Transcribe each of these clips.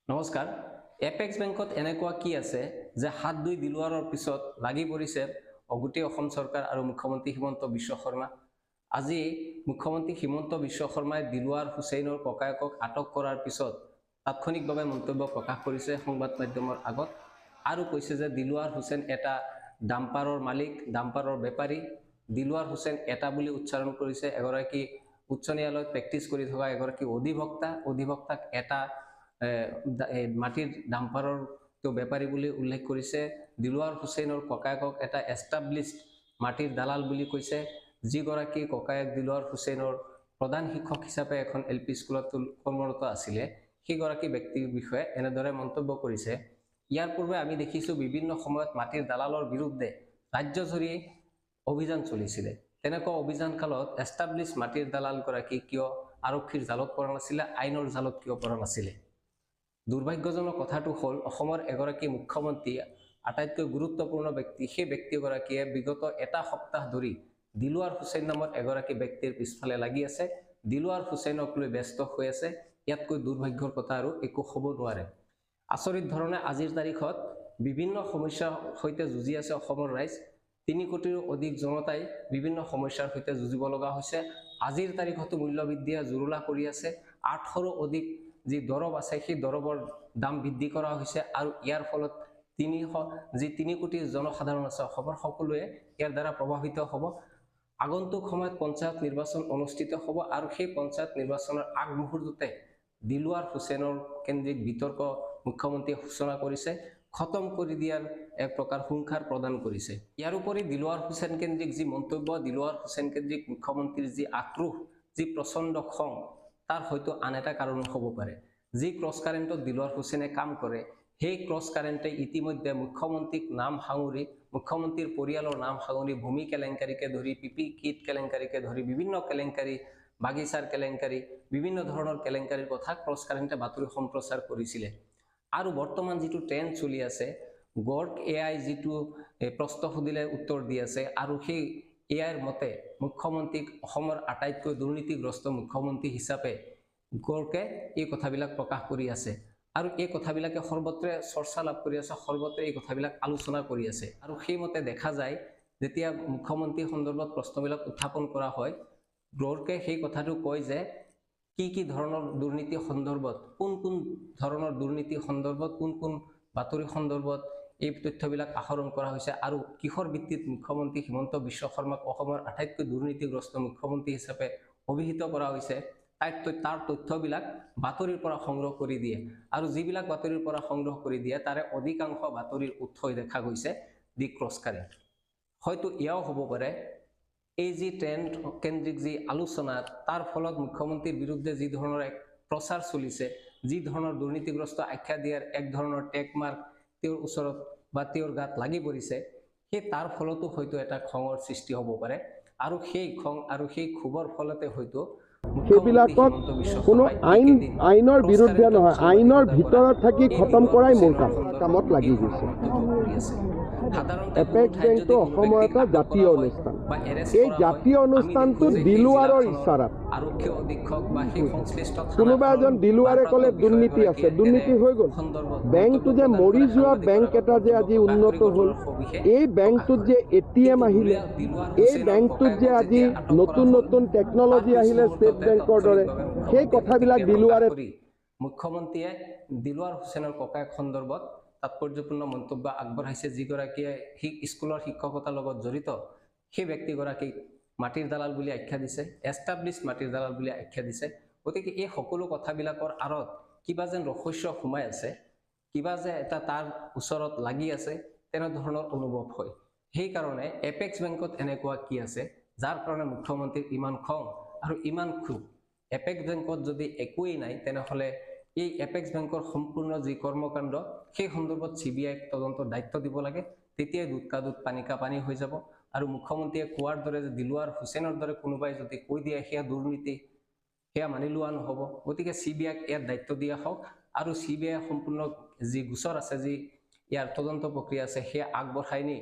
নমস্কাৰ। এপেক্স বেংকত এনেকুৱা কি আছে যে হাত দুই দিলোৱাৰৰ পিছত লাগি পৰিছে গোটেই অসম চৰকাৰ আৰু মুখ্যমন্ত্ৰী হিমন্ত বিশ্ব শৰ্মা। আজি মুখ্যমন্ত্ৰী হিমন্ত বিশ্ব শৰ্মাই দিলৱাৰ হুছেইনৰ ককায়েকক আটক কৰাৰ পিছত তাৎক্ষণিকভাৱে মন্তব্য প্ৰকাশ কৰিছে সংবাদ মাধ্যমৰ আগত আৰু কৈছে যে দিলৱাৰ হুছেইন এটা ডাম্পাৰৰ মালিক, ডাম্পাৰৰ বেপাৰী। দিলৱাৰ হুছেইন এটা বুলি উচ্চাৰণ কৰিছে এগৰাকী উচ্চ ন্যায়ালয়ত প্ৰেক্টিছ কৰি থকা এগৰাকী অধিবক্তাক এটা মাটিৰ ডাম্পাৰৰ বেপাৰী বুলি উল্লেখ কৰিছে। দিলৱাৰ হুছেইনৰ ককায়েকক এটা এষ্টাব্লিছড মাটিৰ দালাল বুলি কৈছে, যিগৰাকী ককায়েক দিলৱাৰ হুছেইনৰ প্ৰধান শিক্ষক হিচাপে এখন LP স্কুলত কৰ্মৰত আছিলে, সেইগৰাকী ব্যক্তিৰ বিষয়ে এনেদৰে মন্তব্য কৰিছে। ইয়াৰ পূৰ্বে আমি দেখিছোঁ বিভিন্ন সময়ত মাটিৰ দালালৰ বিৰুদ্ধে ৰাজ্যজুৰি অভিযান চলিছিলে। তেনেকুৱা অভিযান কালত এষ্টাব্লিছ মাটিৰ দালালগৰাকী কিয় আৰক্ষীৰ জালত পৰা নাছিলে, আইনৰ জালত কিয় পৰা নাছিলে? দুৰ্ভাগ্যজনক কথাটো হ'ল অসমৰ এগৰাকী মুখ্যমন্ত্ৰী, আটাইতকৈ গুৰুত্বপূৰ্ণ ব্যক্তি, সেই ব্যক্তিগৰাকীয়ে বিগত এটা সপ্তাহ ধৰি দিলৱাৰ হুছেইন নামৰ এগৰাকী ব্যক্তিৰ পিছফালে লাগি আছে, দিলৱাৰ হুছেইনক লৈ ব্যস্ত হৈ আছে। ইয়াতকৈ দুৰ্ভাগ্যৰ কথা আৰু একো হ'ব নোৱাৰে। আচৰিত ধৰণে আজিৰ তাৰিখত বিভিন্ন সমস্যাৰ সৈতে যুঁজি আছে অসমৰ ৰাইজ। ৩ কোটিৰো অধিক জনতাই বিভিন্ন সমস্যাৰ সৈতে যুঁজিব লগা হৈছে। আজিৰ তাৰিখতো মূল্যবৃদ্ধিয়ে জুৰুলা কৰি আছে। ৮০০ৰো অধিক যি দৰৱ আছে সেই দৰৱৰ দাম বৃদ্ধি কৰা হৈছে আৰু ইয়াৰ ফলত ৩ কোটি জনসাধাৰণ আছে অসমৰ, সকলোৱে ইয়াৰ দ্বাৰা প্ৰভাৱিত হ'ব। আগন্তুক সময়ত পঞ্চায়ত নিৰ্বাচন অনুষ্ঠিত হ'ব আৰু সেই পঞ্চায়ত নিৰ্বাচনৰ আগমুহূৰ্ততে দিলৱাৰ হুছেইনৰ কেন্দ্ৰিক বিতৰ্ক মুখ্যমন্ত্ৰীয়ে সূচনা কৰিছে, খতম কৰি দিয়াৰ এক প্ৰকাৰ হুংকাৰ প্ৰদান কৰিছে। ইয়াৰ উপৰি দিলৱাৰ হুছেইন কেন্দ্ৰিক যি মন্তব্য, দিলৱাৰ হুছেইন কেন্দ্ৰিক মুখ্যমন্ত্ৰীৰ যি আক্ৰোশ, যি প্ৰচণ্ড খং, তাৰ হয়তো আন এটা কাৰণ হ'ব পাৰে। যি ক্ৰছ কাৰেণ্টত দিলৱাৰ হুছেইনে কাম কৰে, সেই ক্ৰছ কাৰেণ্টে ইতিমধ্যে মুখ্যমন্ত্ৰীক নাম সাঙুৰি, মুখ্যমন্ত্ৰীৰ পৰিয়ালৰ নাম সাঙুৰি ভূমি কেলেংকাৰীকে ধৰি, PP কিট কেলেংকাৰীকে ধৰি বিভিন্ন কেলেংকাৰী, বাগিচাৰ কেলেংকাৰী, বিভিন্ন ধৰণৰ কেলেংকাৰীৰ কথা ক্ৰছ কাৰেণ্টে বাতৰি সম্প্ৰচাৰ কৰিছিলে। আৰু বৰ্তমান যিটো ট্ৰেণ্ড চলি আছে, গৰ্গ AI যিটো প্ৰশ্ন সুধিলে উত্তৰ দি আছে আৰু সেই AIৰ মতে মুখ্যমন্ত্ৰীক অসমৰ আটাইতকৈ দুৰ্নীতিগ্ৰস্ত মুখ্যমন্ত্ৰী হিচাপে গৰ্গে এই কথাবিলাক প্ৰকাশ কৰি আছে আৰু এই কথাবিলাকে সৰ্বত্ৰে চৰ্চা লাভ কৰি আছে, সৰ্বত্ৰে এই কথাবিলাক আলোচনা কৰি আছে। আৰু সেইমতে দেখা যায়, যেতিয়া মুখ্যমন্ত্ৰী সন্দৰ্ভত প্ৰশ্নবিলাক উত্থাপন কৰা হয়, গৰ্গে সেই কথাটো কয় যে কি ধৰণৰ দুৰ্নীতি সন্দৰ্ভত, কোন ধৰণৰ দুৰ্নীতি সন্দৰ্ভত, কোন বাতৰি সন্দৰ্ভত এই তথ্যবিলাক আহৰণ কৰা হৈছে আৰু কিহৰ ভিত্তিত মুখ্যমন্ত্ৰী হিমন্ত বিশ্ব শৰ্মাক অসমৰ আটাইতকৈ দুৰ্নীতিগ্ৰস্ত মুখ্যমন্ত্ৰী হিচাপে অভিহিত কৰা হৈছে, তাৰ তথ্যবিলাক বাতৰিৰ পৰা সংগ্ৰহ কৰি দিয়ে। আৰু যিবিলাক বাতৰিৰ পৰা সংগ্ৰহ কৰি দিয়ে তাৰে অধিকাংশ বাতৰিৰ উৎস দেখা গৈছে দি ক্ৰছ কাৰেণ্ট। হয়তো এয়াও হ'ব পাৰে এই যি ট্ৰেণ্ড কেন্দ্ৰিক যি আলোচনা, তাৰ ফলত মুখ্যমন্ত্ৰীৰ বিৰুদ্ধে যি ধৰণৰ এক প্ৰচাৰ চলিছে, যি ধৰণৰ দুৰ্নীতিগ্ৰস্ত আখ্যা দিয়াৰ এক ধৰণৰ টেগ মাৰ্ক তেওঁৰ ওচৰত বা তেওঁৰ গাত লাগি পৰিছে, সেই তাৰ ফলতো হয়তো এটা খঙৰ সৃষ্টি হ'ব পাৰে আৰু সেই খং আৰু সেই ক্ষোভৰ ফলতে হয়তো সেইবিলাকক কোনো আইনৰ বিৰুদ্ধে নহয়, আইনৰ ভিতৰত থাকি খতম কৰাই মোৰ কামত লাগি গৈছে। এপেক্স বেংকটো অসমৰ এটা জাতীয় অনুষ্ঠান। এই জাতীয় অনুষ্ঠানটো দিলৱাৰৰ ইচ্ছাৰাত কোনোবা এজন দিলৱাৰে ক'লে দুৰ্নীতি আছে, দুৰ্নীতি হৈ গ'ল। বেংকটো যে মৰি যোৱা বেংক এটা যে আজি উন্নত হ'ল, এই বেংকটোত যে ATM আহিলে, এই বেংকটোত যে আজি নতুন টেকনলজি আহিলে ষ্টেট বেংকৰ দৰে, সেই কথাবিলাক দিলৱাৰে। মুখ্যমন্ত্ৰীয়ে দিলৱাৰ হুছেইনৰ ককায়েক সন্দৰ্ভত তাৎপৰ্যপূৰ্ণ মন্তব্য আগবঢ়াইছে, যিগৰাকীয়ে স্কুলৰ শিক্ষকতাৰ লগত জড়িত, সেই ব্যক্তিগৰাকীক মাটিৰ দালাল বুলি আখ্যা দিছে, এষ্টাব্লিছ মাটিৰ দালাল বুলি আখ্যা দিছে। গতিকে এই সকলো কথাবিলাকৰ আঁৰত কিবা যেন ৰহস্য সোমাই আছে, কিবা যে এটা তাৰ ওচৰত লাগি আছে, তেনেধৰণৰ অনুভৱ হয়। সেইকাৰণে এপেক্স বেংকত এনেকুৱা কি আছে যাৰ কাৰণে মুখ্যমন্ত্ৰীৰ ইমান খং আৰু ইমান ক্ষোভ? এপেক্স বেংকত যদি একোৱেই নাই, তেনেহ'লে এই এপেক্স বেংকৰ সম্পূৰ্ণ যি কৰ্মকাণ্ড, সেই সন্দৰ্ভত CBI তদন্তৰ দায়িত্ব দিব লাগে। তেতিয়াই দুধ কা দুধ পানী কা পানী হৈ যাব। আৰু মুখ্যমন্ত্ৰীয়ে কোৱাৰ দৰে যে দিলৱাৰ হুছেইনৰ দৰে কোনোবাই যদি কৈ দিয়ে সেয়া দুৰ্নীতি, সেয়া মানি লোৱা নহ'ব। গতিকে CBIক ইয়াৰ দায়িত্ব দিয়া হওক আৰু CBI সম্পূৰ্ণ যি গোচৰ আছে, যি ইয়াৰ তদন্ত প্ৰক্ৰিয়া আছে, সেয়া আগবঢ়াই নি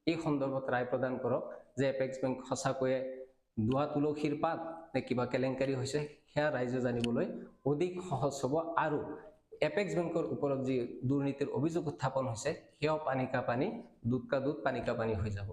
এই সন্দৰ্ভত ৰায় প্ৰদান কৰক যে এপেক্স বেংক সঁচাকৈয়ে দুৱা তুলসীৰ পাত নে কিবা কেলেংকাৰী হৈছে, সেয়া ৰাইজে জানিবলৈ অধিক সহজ হ'ব আৰু এপেক্স বেংকৰ ওপৰত যি দুৰ্নীতিৰ অভিযোগ উত্থাপন হৈছে সেয়াও পানী কা পানী দুধ কা দুধ পানী কা পানী হৈ যাব